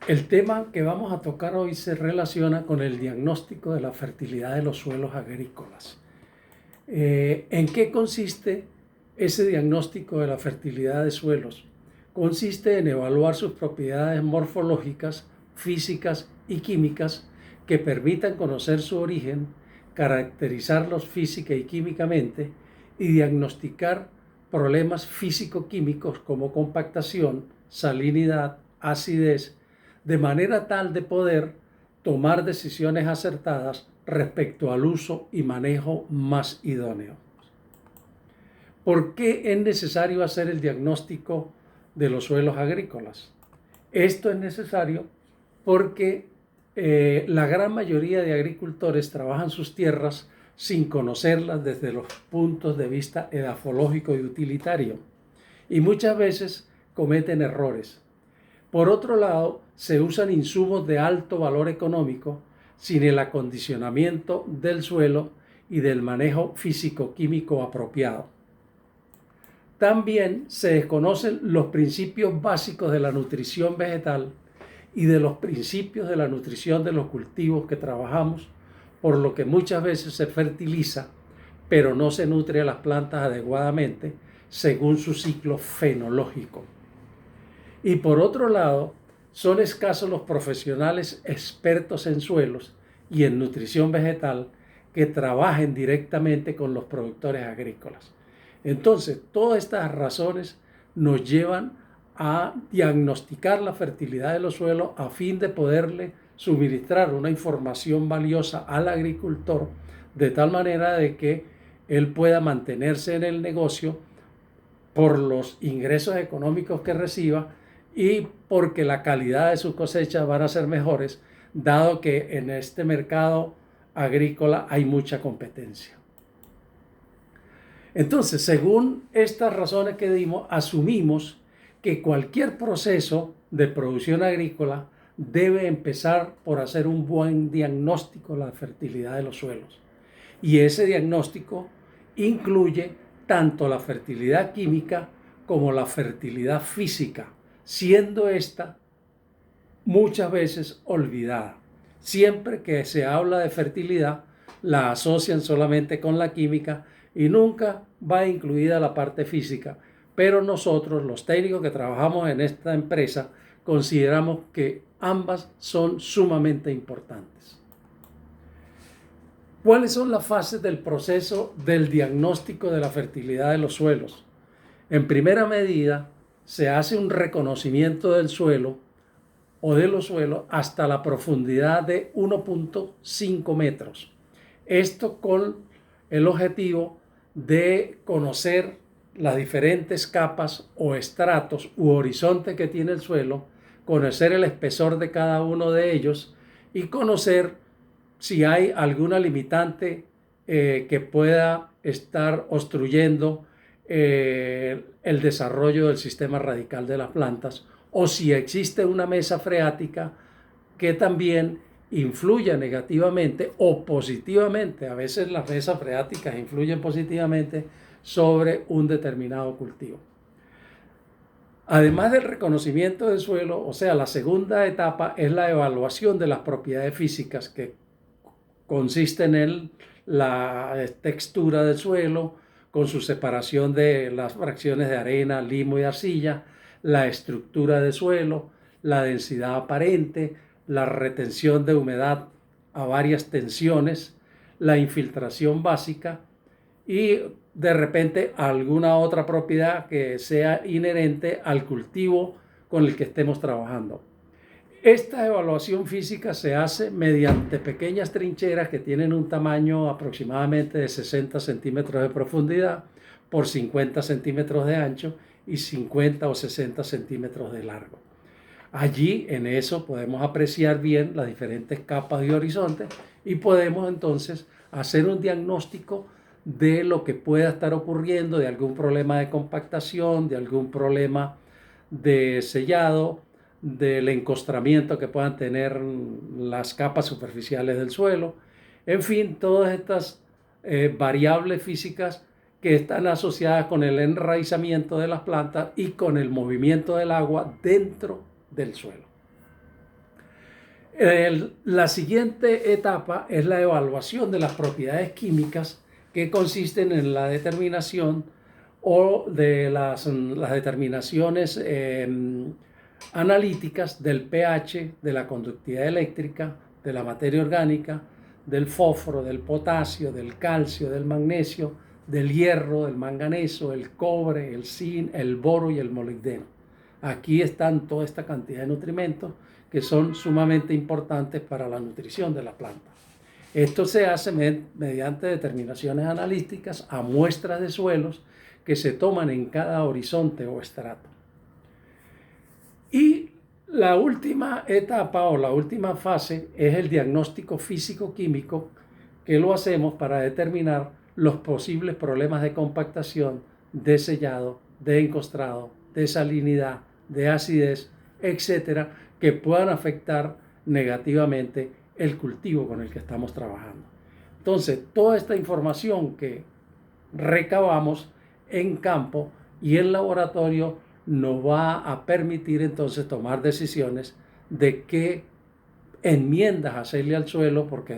El tema que vamos a tocar hoy se relaciona con el diagnóstico de la fertilidad de los suelos agrícolas. ¿En qué consiste ese diagnóstico de la fertilidad de suelos? Consiste en evaluar sus propiedades morfológicas, físicas y químicas que permitan conocer su origen, caracterizarlos física y químicamente y diagnosticar problemas físico-químicos como compactación, salinidad, acidez, de manera tal de poder tomar decisiones acertadas respecto al uso y manejo más idóneo. ¿Por qué es necesario hacer el diagnóstico de los suelos agrícolas? Esto es necesario porque la gran mayoría de agricultores trabajan sus tierras sin conocerlas desde los puntos de vista edafológico y utilitario, y muchas veces cometen errores. Por otro lado, se usan insumos de alto valor económico sin el acondicionamiento del suelo y del manejo físico-químico apropiado. También se desconocen los principios básicos de la nutrición vegetal y de los principios de la nutrición de los cultivos que trabajamos, por lo que muchas veces se fertiliza, pero no se nutre a las plantas adecuadamente según su ciclo fenológico. Y por otro lado, son escasos los profesionales expertos en suelos y en nutrición vegetal que trabajen directamente con los productores agrícolas. Entonces, todas estas razones nos llevan a diagnosticar la fertilidad de los suelos a fin de poderle suministrar una información valiosa al agricultor de tal manera de que él pueda mantenerse en el negocio por los ingresos económicos que reciba y porque la calidad de sus cosechas van a ser mejores, dado que en este mercado agrícola hay mucha competencia. Entonces, según estas razones que dimos, asumimos que cualquier proceso de producción agrícola debe empezar por hacer un buen diagnóstico de la fertilidad de los suelos. Y ese diagnóstico incluye tanto la fertilidad química como la fertilidad física, siendo esta muchas veces olvidada. Siempre que se habla de fertilidad, la asocian solamente con la química y nunca va incluida la parte física. Pero nosotros, los técnicos que trabajamos en esta empresa, consideramos que ambas son sumamente importantes. ¿Cuáles son las fases del proceso del diagnóstico de la fertilidad de los suelos? En primera medida, se hace un reconocimiento del suelo o de los suelos hasta la profundidad de 1.5 metros. Esto con el objetivo de conocer las diferentes capas o estratos u horizontes que tiene el suelo, conocer el espesor de cada uno de ellos y conocer si hay alguna limitante que pueda estar obstruyendo el desarrollo del sistema radical de las plantas, o si existe una mesa freática que también influya negativamente o positivamente. A veces las mesas freáticas influyen positivamente sobre un determinado cultivo. Además del reconocimiento del suelo, o sea, la segunda etapa es la evaluación de las propiedades físicas, que consiste en la textura del suelo, con su separación de las fracciones de arena, limo y arcilla, la estructura del suelo, la densidad aparente, la retención de humedad a varias tensiones, la infiltración básica y de repente alguna otra propiedad que sea inherente al cultivo con el que estemos trabajando. Esta evaluación física se hace mediante pequeñas trincheras que tienen un tamaño aproximadamente de 60 centímetros de profundidad por 50 centímetros de ancho y 50 o 60 centímetros de largo. Allí en eso podemos apreciar bien las diferentes capas y horizontes y podemos entonces hacer un diagnóstico de lo que pueda estar ocurriendo, de algún problema de compactación, de algún problema de sellado, del encostramiento que puedan tener las capas superficiales del suelo. En fin, todas estas variables físicas que están asociadas con el enraizamiento de las plantas y con el movimiento del agua dentro del suelo. La siguiente etapa es la evaluación de las propiedades químicas que consisten en la determinación o de las determinaciones analíticas del pH, de la conductividad eléctrica, de la materia orgánica, del fósforo, del potasio, del calcio, del magnesio, del hierro, del manganeso, el cobre, el zinc, el boro y el molibdeno. Aquí están toda esta cantidad de nutrimentos que son sumamente importantes para la nutrición de la planta. Esto se hace mediante determinaciones analíticas a muestras de suelos que se toman en cada horizonte o estrato. Y la última etapa o la última fase es el diagnóstico físico-químico, que lo hacemos para determinar los posibles problemas de compactación, de sellado, de encostrado, de salinidad, de acidez, etcétera, que puedan afectar negativamente el cultivo con el que estamos trabajando. Entonces, toda esta información que recabamos en campo y en laboratorio nos va a permitir entonces tomar decisiones de qué enmiendas hacerle al suelo, porque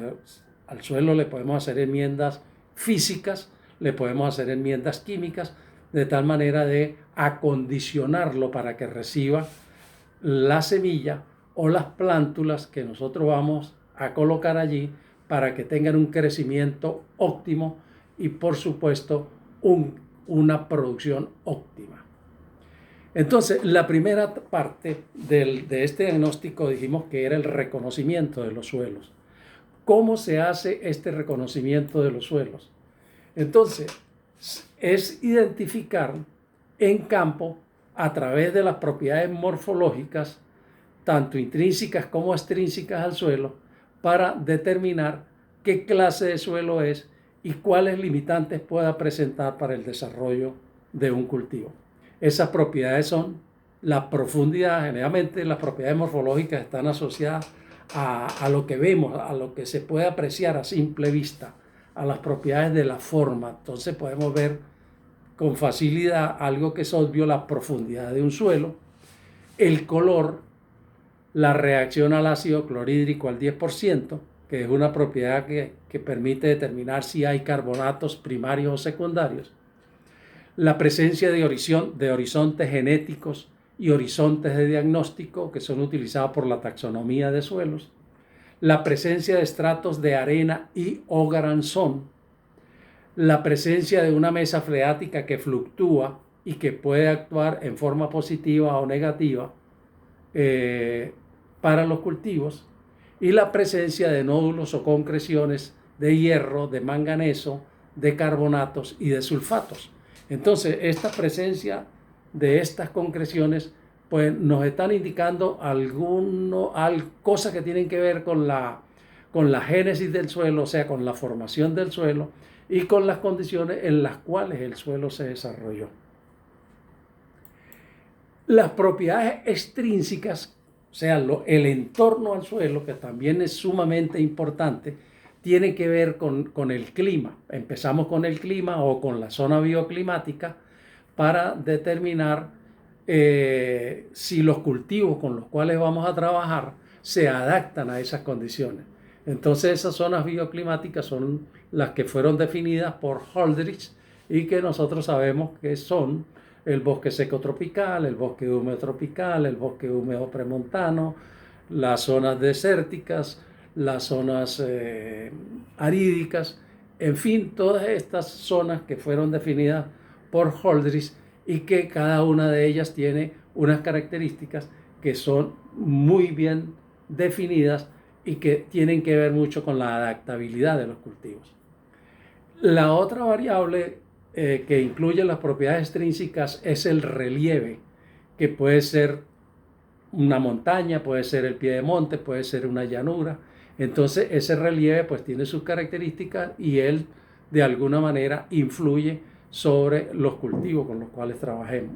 al suelo le podemos hacer enmiendas físicas, le podemos hacer enmiendas químicas, de tal manera de acondicionarlo para que reciba la semilla o las plántulas que nosotros vamos a colocar allí para que tengan un crecimiento óptimo y por supuesto una producción óptima. Entonces, la primera parte de este diagnóstico dijimos que era el reconocimiento de los suelos. ¿Cómo se hace este reconocimiento de los suelos? Entonces, es identificar en campo a través de las propiedades morfológicas, tanto intrínsecas como extrínsecas al suelo, para determinar qué clase de suelo es y cuáles limitantes pueda presentar para el desarrollo de un cultivo. Esas propiedades son la profundidad. Generalmente las propiedades morfológicas están asociadas a lo que vemos, a lo que se puede apreciar a simple vista, a las propiedades de la forma. Entonces podemos ver con facilidad algo que es obvio: la profundidad de un suelo, el color, la reacción al ácido clorhídrico al 10%, que es una propiedad que permite determinar si hay carbonatos primarios o secundarios, la presencia de horizontes genéticos y horizontes de diagnóstico que son utilizados por la taxonomía de suelos, la presencia de estratos de arena y o granzón, la presencia de una mesa freática que fluctúa y que puede actuar en forma positiva o negativa para los cultivos, y la presencia de nódulos o concreciones de hierro, de manganeso, de carbonatos y de sulfatos. Entonces, esta presencia de estas concreciones pues nos están indicando cosas que tienen que ver con la génesis del suelo, o sea, con la formación del suelo y con las condiciones en las cuales el suelo se desarrolló. Las propiedades extrínsecas, o sea, el entorno al suelo, que también es sumamente importante, tiene que ver con el clima. Empezamos con el clima o con la zona bioclimática para determinar si los cultivos con los cuales vamos a trabajar se adaptan a esas condiciones. Entonces esas zonas bioclimáticas son las que fueron definidas por Holdridge y que nosotros sabemos que son el bosque seco tropical, el bosque húmedo tropical, el bosque húmedo premontano, las zonas desérticas, las zonas arídicas, en fin, todas estas zonas que fueron definidas por Holdridge y que cada una de ellas tiene unas características que son muy bien definidas y que tienen que ver mucho con la adaptabilidad de los cultivos. La otra variable que incluye las propiedades extrínsecas es el relieve, que puede ser una montaña, puede ser el pie de monte, puede ser una llanura. Entonces ese relieve pues tiene sus características y él de alguna manera influye sobre los cultivos con los cuales trabajemos.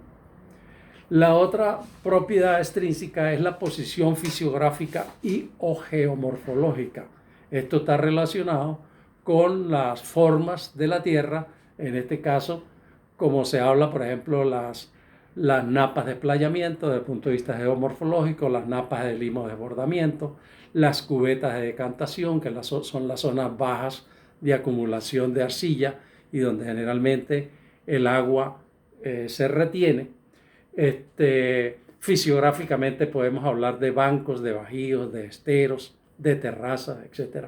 La otra propiedad extrínseca es la posición fisiográfica y o geomorfológica. Esto está relacionado con las formas de la tierra, en este caso, como se habla, por ejemplo, las napas de playamiento desde el punto de vista geomorfológico, las napas de limo de desbordamiento, las cubetas de decantación, que son las zonas bajas de acumulación de arcilla y donde generalmente el agua se retiene. Fisiográficamente podemos hablar de bancos, de bajíos, de esteros, de terrazas, etc.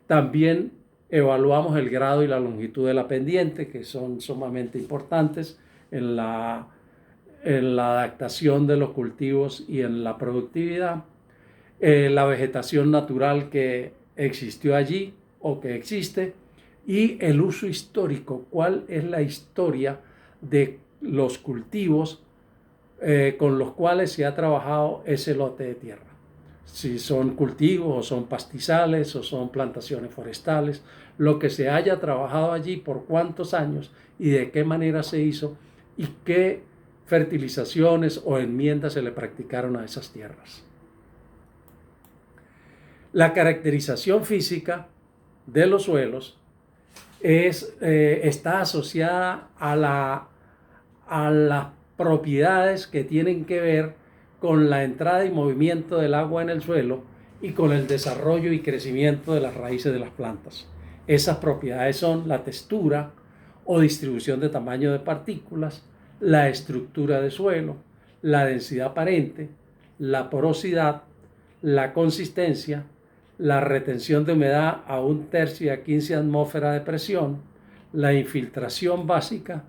También evaluamos el grado y la longitud de la pendiente, que son sumamente importantes en la adaptación de los cultivos y en la productividad. La vegetación natural que existió allí o que existe, y el uso histórico, cuál es la historia de los cultivos con los cuales se ha trabajado ese lote de tierra. Si son cultivos o son pastizales o son plantaciones forestales, lo que se haya trabajado allí, por cuántos años y de qué manera se hizo y qué fertilizaciones o enmiendas se le practicaron a esas tierras. La caracterización física de los suelos está asociada a las propiedades que tienen que ver con la entrada y movimiento del agua en el suelo y con el desarrollo y crecimiento de las raíces de las plantas. Esas propiedades son la textura o distribución de tamaño de partículas, la estructura de suelo, la densidad aparente, la porosidad, la consistencia, la retención de humedad a 1/3 y a 15 atmósferas de presión, la infiltración básica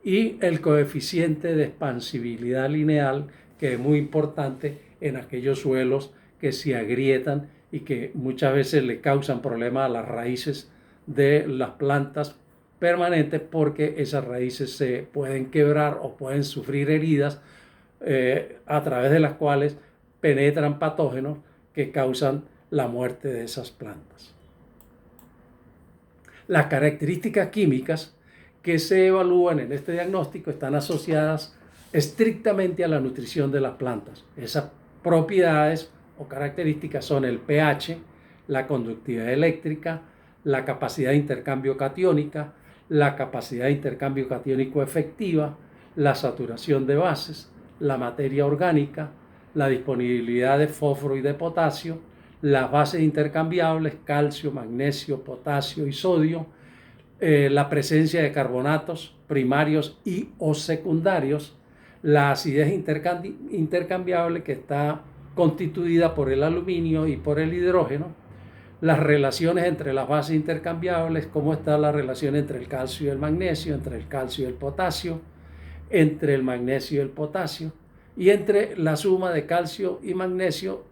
y el coeficiente de expansibilidad lineal, que es muy importante en aquellos suelos que se agrietan y que muchas veces le causan problemas a las raíces de las plantas permanentes, porque esas raíces se pueden quebrar o pueden sufrir heridas a través de las cuales penetran patógenos que causan la muerte de esas plantas. Las características químicas que se evalúan en este diagnóstico están asociadas estrictamente a la nutrición de las plantas. Esas propiedades o características son el pH, la conductividad eléctrica, la capacidad de intercambio catiónica, la capacidad de intercambio catiónico efectiva, la saturación de bases, la materia orgánica, la disponibilidad de fósforo y de potasio, las bases intercambiables, calcio, magnesio, potasio y sodio, la presencia de carbonatos primarios y o secundarios, la acidez intercambiable, que está constituida por el aluminio y por el hidrógeno, las relaciones entre las bases intercambiables, cómo está la relación entre el calcio y el magnesio, entre el calcio y el potasio, entre el magnesio y el potasio, y entre la suma de calcio y magnesio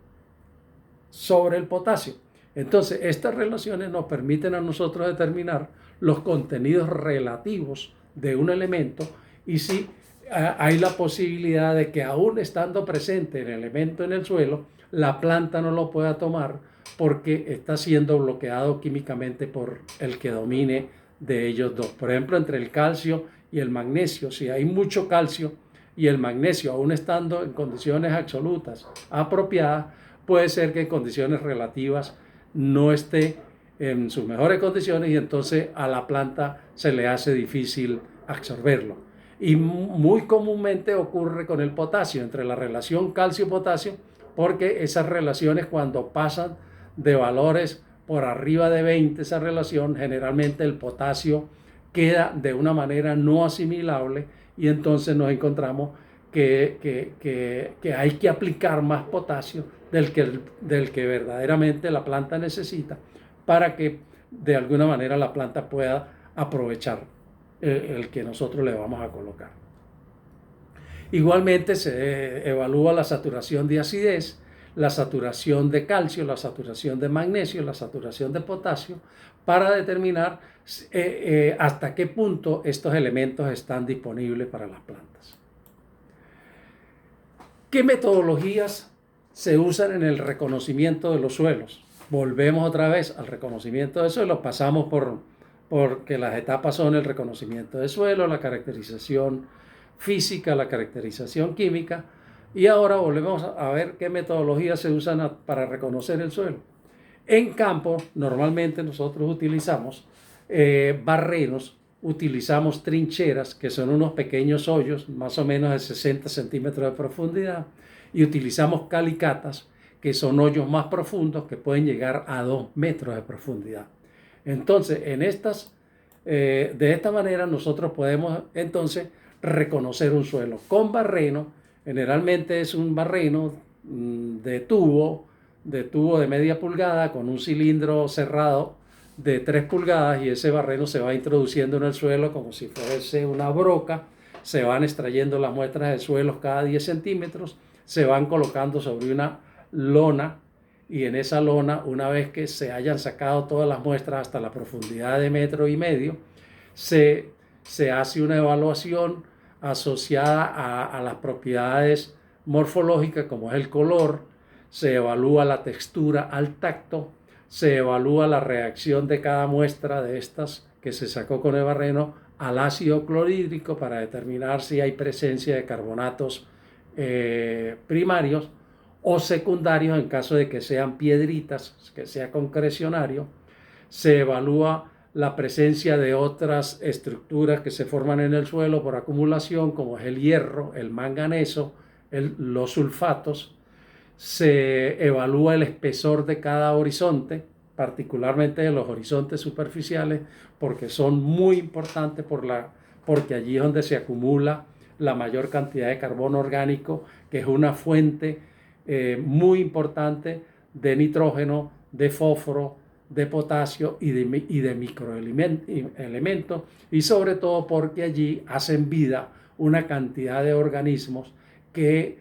sobre el potasio. Entonces, estas relaciones nos permiten a nosotros determinar los contenidos relativos de un elemento y si hay la posibilidad de que, aún estando presente el elemento en el suelo, la planta no lo pueda tomar porque está siendo bloqueado químicamente por el que domine de ellos dos. Por ejemplo, entre el calcio y el magnesio, si hay mucho calcio y el magnesio, aún estando en condiciones absolutas apropiadas, puede ser que en condiciones relativas no esté en sus mejores condiciones y entonces a la planta se le hace difícil absorberlo. Y muy comúnmente ocurre con el potasio, entre la relación calcio-potasio, porque esas relaciones, cuando pasan de valores por arriba de 20, esa relación, generalmente el potasio queda de una manera no asimilable y entonces nos encontramos que hay que aplicar más potasio del que verdaderamente la planta necesita para que de alguna manera la planta pueda aprovechar el que nosotros le vamos a colocar. Igualmente se evalúa la saturación de acidez, la saturación de calcio, la saturación de magnesio, la saturación de potasio, para determinar hasta qué punto estos elementos están disponibles para las plantas. ¿Qué metodologías se usan en el reconocimiento de los suelos? Volvemos otra vez al reconocimiento de suelos, pasamos porque las etapas son el reconocimiento de suelo, la caracterización física, la caracterización química, y ahora volvemos a ver qué metodologías se usan para reconocer el suelo. En campo, normalmente nosotros utilizamos barrenos utilizamos trincheras, que son unos pequeños hoyos, más o menos de 60 centímetros de profundidad, y utilizamos calicatas, que son hoyos más profundos, que pueden llegar a 2 metros de profundidad. Entonces, de esta manera nosotros podemos entonces reconocer un suelo. Con barreno, generalmente es un barreno de tubo de media pulgada con un cilindro cerrado de 3 pulgadas, y ese barreno se va introduciendo en el suelo como si fuese una broca. Se van extrayendo las muestras de suelo cada 10 centímetros, se van colocando sobre una lona, y en esa lona, una vez que se hayan sacado todas las muestras hasta la profundidad de 1,5 metros, se hace una evaluación asociada a las propiedades morfológicas, como es el color. Se evalúa la textura al tacto, se evalúa la reacción de cada muestra de estas que se sacó con el barreno al ácido clorhídrico, para determinar si hay presencia de carbonatos primarios o secundarios en caso de que sean piedritas, que sea concrecionario. Se evalúa la presencia de otras estructuras que se forman en el suelo por acumulación, como es el hierro, el manganeso, los sulfatos. Se evalúa el espesor de cada horizonte, particularmente de los horizontes superficiales, porque son muy importantes porque allí es donde se acumula la mayor cantidad de carbono orgánico, que es una fuente muy importante de nitrógeno, de fósforo, de potasio y de microelementos, y sobre todo porque allí hacen vida una cantidad de organismos que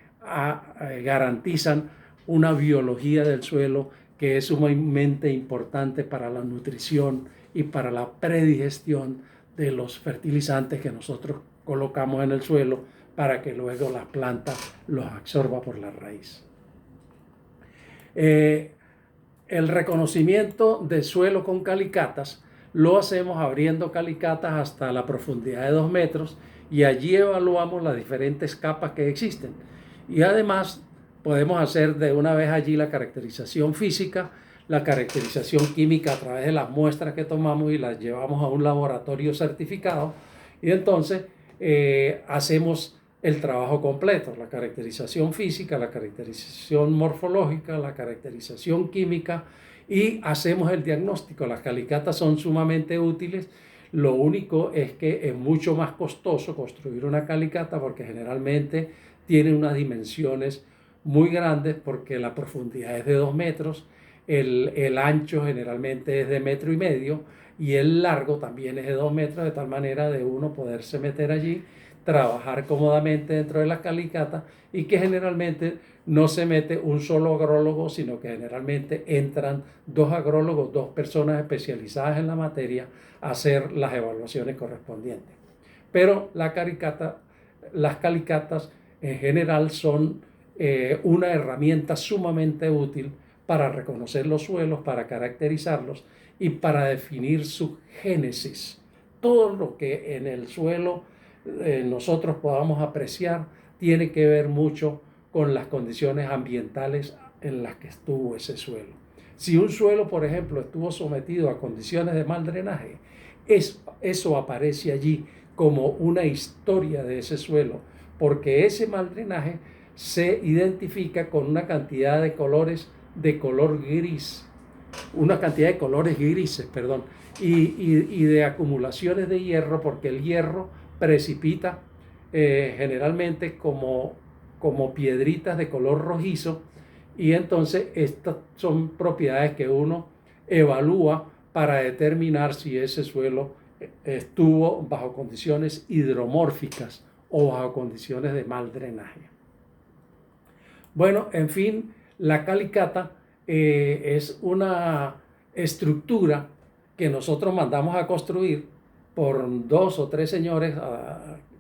garantizan una biología del suelo que es sumamente importante para la nutrición y para la predigestión de los fertilizantes que nosotros colocamos en el suelo, para que luego la planta los absorba por la raíz. El reconocimiento del suelo con calicatas lo hacemos abriendo calicatas hasta la profundidad de 2 metros, y allí evaluamos las diferentes capas que existen. Y además podemos hacer de una vez allí la caracterización física, la caracterización química a través de las muestras que tomamos y las llevamos a un laboratorio certificado, y entonces hacemos el trabajo completo: la caracterización física, la caracterización morfológica, la caracterización química, y hacemos el diagnóstico. Las calicatas son sumamente útiles. Lo único es que es mucho más costoso construir una calicata, porque generalmente tiene unas dimensiones muy grandes, porque la profundidad es de 2 metros, el ancho generalmente es de 1,5 metros, y el largo también es de 2 metros, de tal manera de uno poderse meter allí, trabajar cómodamente dentro de la calicata, y que generalmente no se mete un solo agrólogo, sino que generalmente entran 2 agrólogos, 2 personas especializadas en la materia, a hacer las evaluaciones correspondientes. Pero las calicatas en general son una herramienta sumamente útil para reconocer los suelos, para caracterizarlos y para definir su génesis. Todo lo que en el suelo nosotros podamos apreciar tiene que ver mucho con las condiciones ambientales en las que estuvo ese suelo. Si un suelo, por ejemplo, estuvo sometido a condiciones de mal drenaje, eso aparece allí como una historia de ese suelo, porque ese mal drenaje se identifica con una cantidad de colores de color gris, una cantidad de colores grises, perdón, y de acumulaciones de hierro, porque el hierro precipita generalmente como piedritas de color rojizo, y entonces estas son propiedades que uno evalúa para determinar si ese suelo estuvo bajo condiciones hidromórficas o bajo condiciones de mal drenaje. Bueno, en fin, la calicata es una estructura que nosotros mandamos a construir por 2 o 3 señores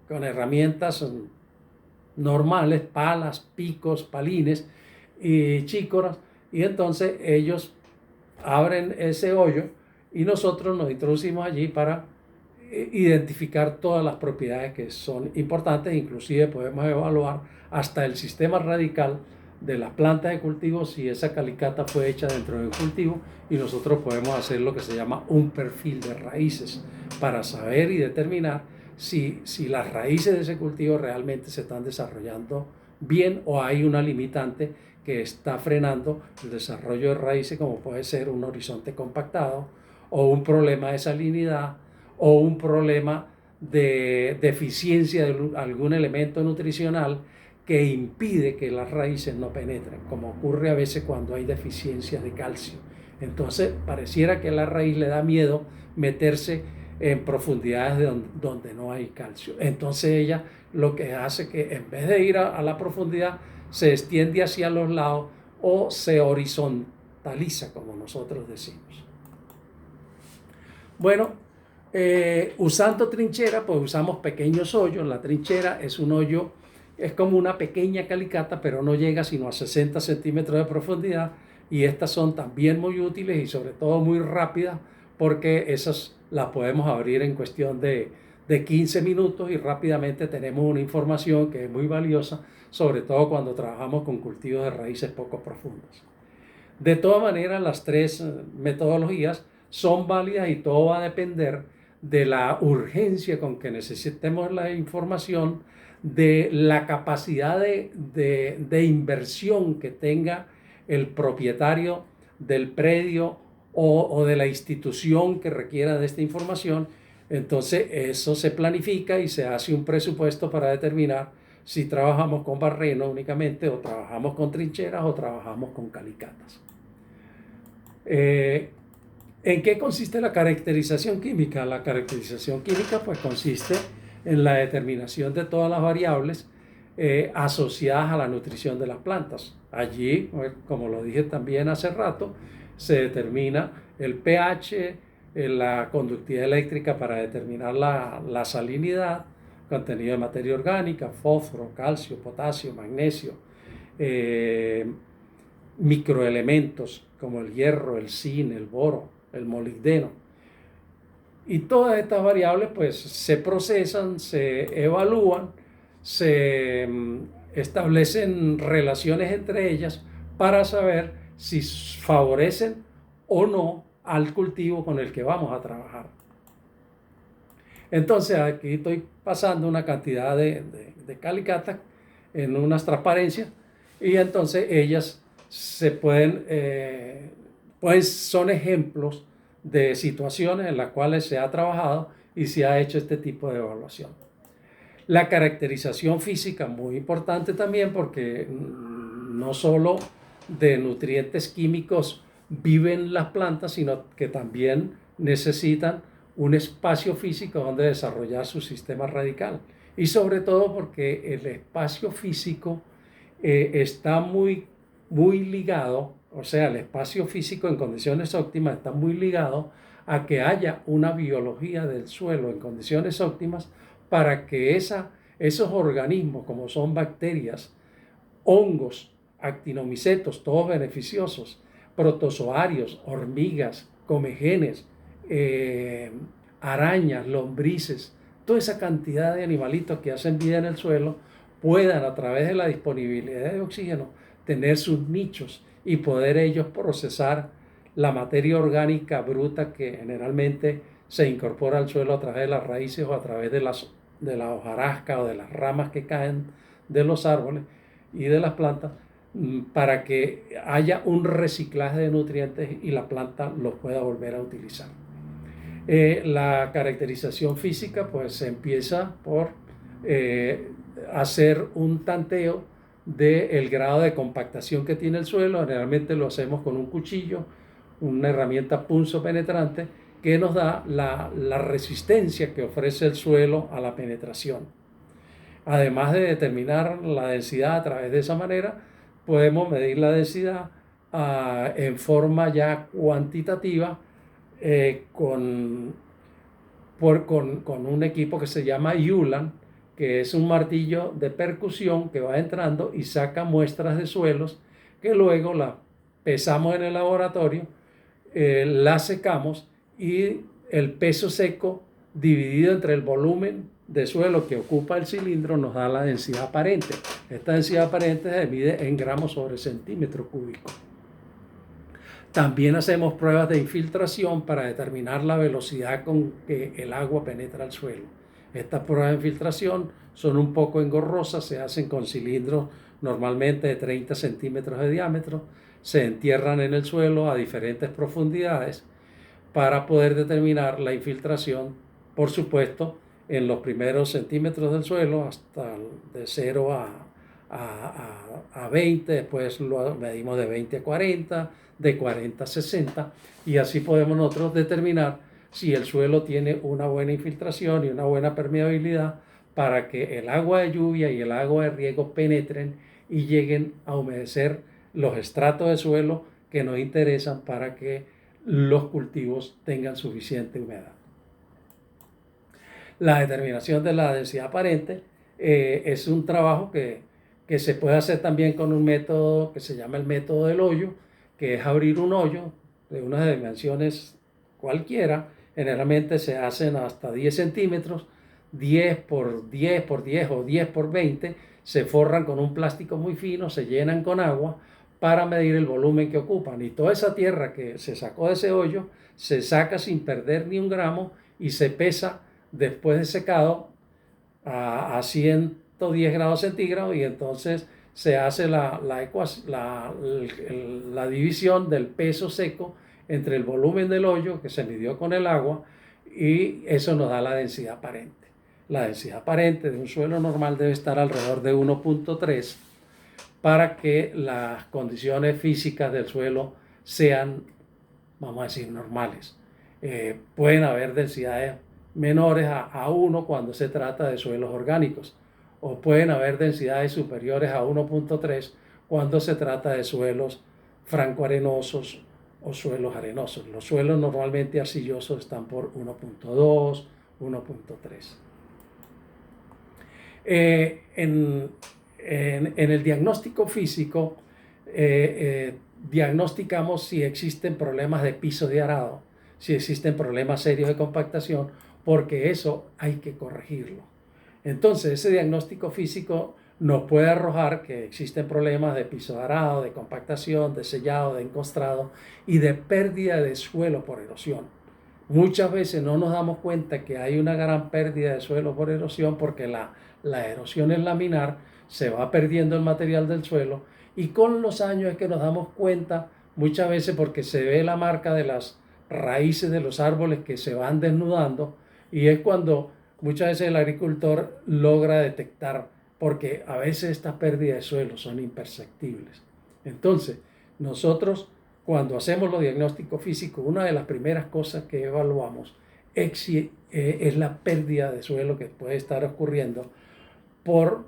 con herramientas normales, palas, picos, palines y chícoras, y entonces ellos abren ese hoyo y nosotros nos introducimos allí para identificar todas las propiedades que son importantes. Inclusive podemos evaluar hasta el sistema radical de la planta de cultivo si esa calicata fue hecha dentro del cultivo, y nosotros podemos hacer lo que se llama un perfil de raíces para saber y determinar si las raíces de ese cultivo realmente se están desarrollando bien o hay una limitante que está frenando el desarrollo de raíces, como puede ser un horizonte compactado o un problema de salinidad o un problema de deficiencia de algún elemento nutricional que impide que las raíces no penetren, como ocurre a veces cuando hay deficiencia de calcio. Entonces pareciera que a la raíz le da miedo meterse en profundidades donde no hay calcio. Entonces ella lo que hace que en vez de ir a la profundidad se extiende hacia los lados o se horizontaliza, como nosotros decimos. Bueno, usando trinchera, pues usamos pequeños hoyos. La trinchera es un hoyo, es como una pequeña calicata, pero no llega sino a 60 centímetros de profundidad, y estas son también muy útiles y sobre todo muy rápidas, porque esas las podemos abrir en cuestión de 15 minutos y rápidamente tenemos una información que es muy valiosa, sobre todo cuando trabajamos con cultivos de raíces poco profundas. De todas maneras, las tres metodologías son válidas y todo va a depender de la urgencia con que necesitemos la información, de la capacidad de inversión que tenga el propietario del predio o de la institución que requiera de esta información. Entonces eso se planifica y se hace un presupuesto para determinar si trabajamos con barreno únicamente, o trabajamos con trincheras, o trabajamos con calicatas. ¿En qué consiste la caracterización química? La caracterización química pues consiste en la determinación de todas las variables asociadas a la nutrición de las plantas. Allí, como lo dije también hace rato, se determina el pH, la conductividad eléctrica para determinar la salinidad, contenido de materia orgánica, fósforo, calcio, potasio, magnesio, microelementos como el hierro, el zinc, el boro, el molibdeno. Y todas estas variables pues se procesan, se evalúan, se establecen relaciones entre ellas para saber si favorecen o no al cultivo con el que vamos a trabajar. Entonces aquí estoy pasando una cantidad de calicatas en unas transparencias, y entonces ellas se pues son ejemplos de situaciones en las cuales se ha trabajado y se ha hecho este tipo de evaluación. La caracterización física, muy importante también, porque no solo de nutrientes químicos viven las plantas, sino que también necesitan un espacio físico donde desarrollar su sistema radical. Y sobre todo porque el espacio físico está muy ligado, o sea, el espacio físico en condiciones óptimas está muy ligado a que haya una biología del suelo en condiciones óptimas, para que esos organismos, como son bacterias, hongos, actinomicetos, todos beneficiosos, protozoarios, hormigas, comegenes, arañas, lombrices, toda esa cantidad de animalitos que hacen vida en el suelo, puedan, a través de la disponibilidad de oxígeno, tener sus nichos y poder ellos procesar la materia orgánica bruta que generalmente se incorpora al suelo a través de las raíces o a través de la hojarasca o de las ramas que caen de los árboles y de las plantas, para que haya un reciclaje de nutrientes y la planta los pueda volver a utilizar. La caracterización física pues empieza por hacer un tanteo del grado de compactación que tiene el suelo. Generalmente lo hacemos con un cuchillo, una herramienta punzo penetrante, que nos da la resistencia que ofrece el suelo a la penetración. Además de determinar la densidad a través de esa manera, podemos medir la densidad en forma ya cuantitativa, con un equipo que se llama Ulan, que es un martillo de percusión que va entrando y saca muestras de suelos, que luego las pesamos en el laboratorio, las secamos, y el peso seco dividido entre el volumen de suelo que ocupa el cilindro nos da la densidad aparente. Esta densidad aparente se mide en gramos sobre centímetro cúbico. También hacemos pruebas de infiltración para determinar la velocidad con que el agua penetra el suelo. Estas pruebas de infiltración son un poco engorrosas, se hacen con cilindros normalmente de 30 centímetros de diámetro, se entierran en el suelo a diferentes profundidades para poder determinar la infiltración, por supuesto, en los primeros centímetros del suelo, hasta de 0 a 20, después lo medimos de 20 a 40, de 40 a 60, y así podemos nosotros determinar si el suelo tiene una buena infiltración y una buena permeabilidad para que el agua de lluvia y el agua de riego penetren y lleguen a humedecer los estratos de suelo que nos interesan para que los cultivos tengan suficiente humedad. La determinación de la densidad aparente es un trabajo que se puede hacer también con un método que se llama el método del hoyo, que es abrir un hoyo de unas dimensiones cualquiera. Generalmente se hacen hasta 10 centímetros, 10 por 10 por 10 o 10 por 20, se forran con un plástico muy fino, se llenan con agua para medir el volumen que ocupan. Y toda esa tierra que se sacó de ese hoyo se saca sin perder ni un gramo y se pesa después de secado a 110 grados centígrados, y entonces se hace la división del peso seco entre el volumen del hoyo que se midió con el agua, y eso nos da la densidad aparente. La densidad aparente de un suelo normal debe estar alrededor de 1.3 para que las condiciones físicas del suelo sean, vamos a decir, normales. Pueden haber densidades menores a 1 cuando se trata de suelos orgánicos, o pueden haber densidades superiores a 1.3 cuando se trata de suelos francoarenosos o suelos arenosos. Los suelos normalmente arcillosos están por 1.2, 1.3. En el diagnóstico físico diagnosticamos si existen problemas de piso de arado, si existen problemas serios de compactación, porque eso hay que corregirlo. Entonces, ese diagnóstico físico nos puede arrojar que existen problemas de piso de arado, de compactación, de sellado, de encostrado y de pérdida de suelo por erosión. Muchas veces no nos damos cuenta que hay una gran pérdida de suelo por erosión porque la erosión es laminar, se va perdiendo el material del suelo, y con los años es que nos damos cuenta, muchas veces porque se ve la marca de las raíces de los árboles que se van desnudando, y es cuando muchas veces el agricultor logra detectar, porque a veces estas pérdidas de suelo son imperceptibles. Entonces, nosotros cuando hacemos los diagnósticos físicos, una de las primeras cosas que evaluamos es la pérdida de suelo que puede estar ocurriendo porque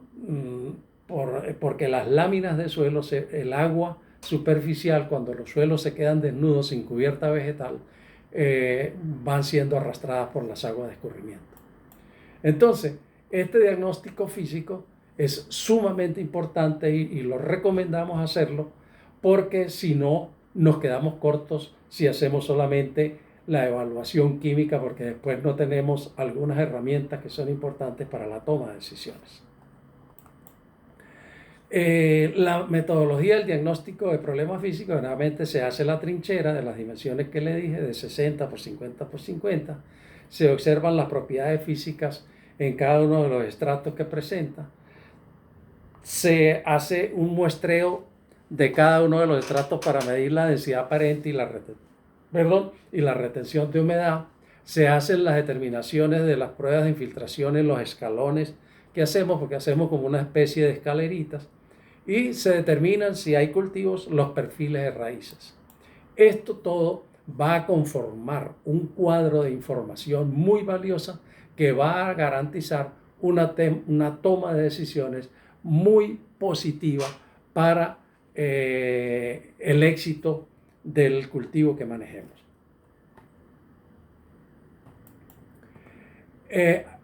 las láminas de suelo, el agua superficial, cuando los suelos se quedan desnudos sin cubierta vegetal, van siendo arrastradas por las aguas de escurrimiento. Entonces, este diagnóstico físico es sumamente importante y lo recomendamos hacerlo, porque si no, nos quedamos cortos si hacemos solamente la evaluación química, porque después no tenemos algunas herramientas que son importantes para la toma de decisiones. La metodología del diagnóstico de problemas físicos generalmente se hace la trinchera de las dimensiones que le dije, de 60 por 50 por 50. Se observan las propiedades físicas en cada uno de los estratos que presenta. Se hace un muestreo de cada uno de los estratos para medir la densidad aparente y la retención de humedad. Se hacen las determinaciones de las pruebas de infiltración en los escalones que hacemos, porque hacemos como una especie de escaleritas, y se determinan, si hay cultivos, los perfiles de raíces. Esto todo va a conformar un cuadro de información muy valiosa que va a garantizar una toma de decisiones muy positiva para el éxito del cultivo que manejemos.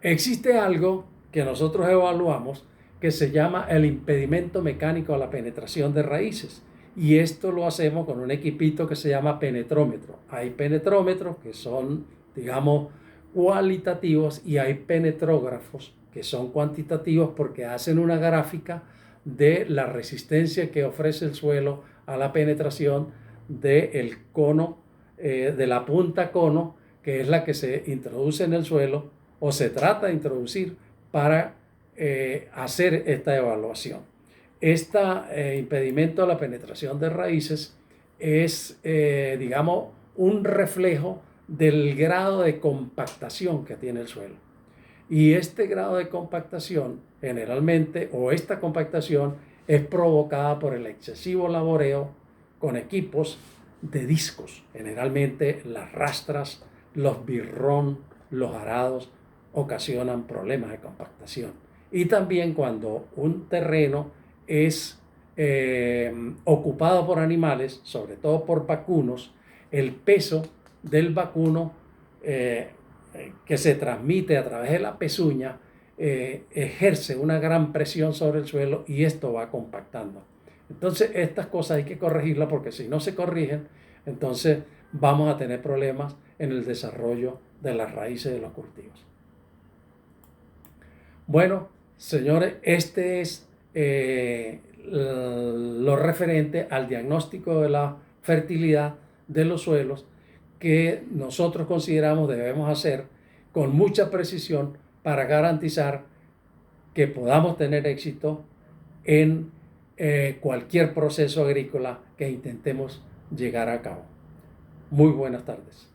Existe algo que nosotros evaluamos que se llama el impedimento mecánico a la penetración de raíces, y esto lo hacemos con un equipito que se llama penetrómetro. Hay penetrómetros que son, digamos, cualitativos y hay penetrógrafos que son cuantitativos porque hacen una gráfica de la resistencia que ofrece el suelo a la penetración del cono, de la punta cono, que es la que se introduce en el suelo o se trata de introducir para hacer esta evaluación. Este impedimento a la penetración de raíces es, digamos, un reflejo del grado de compactación que tiene el suelo. Y este grado de compactación, generalmente, o esta compactación, es provocada por el excesivo laboreo con equipos de discos. Generalmente las rastras, los birrón, los arados ocasionan problemas de compactación. Y también cuando un terreno es ocupado por animales, sobre todo por vacunos, el peso del vacuno que se transmite a través de la pezuña ejerce una gran presión sobre el suelo y esto va compactando. Entonces estas cosas hay que corregirlas porque si no se corrigen, entonces vamos a tener problemas en el desarrollo de las raíces de los cultivos. Bueno, señores, este es lo referente al diagnóstico de la fertilidad de los suelos que nosotros consideramos debemos hacer con mucha precisión para garantizar que podamos tener éxito en cualquier proceso agrícola que intentemos llegar a cabo. Muy buenas tardes.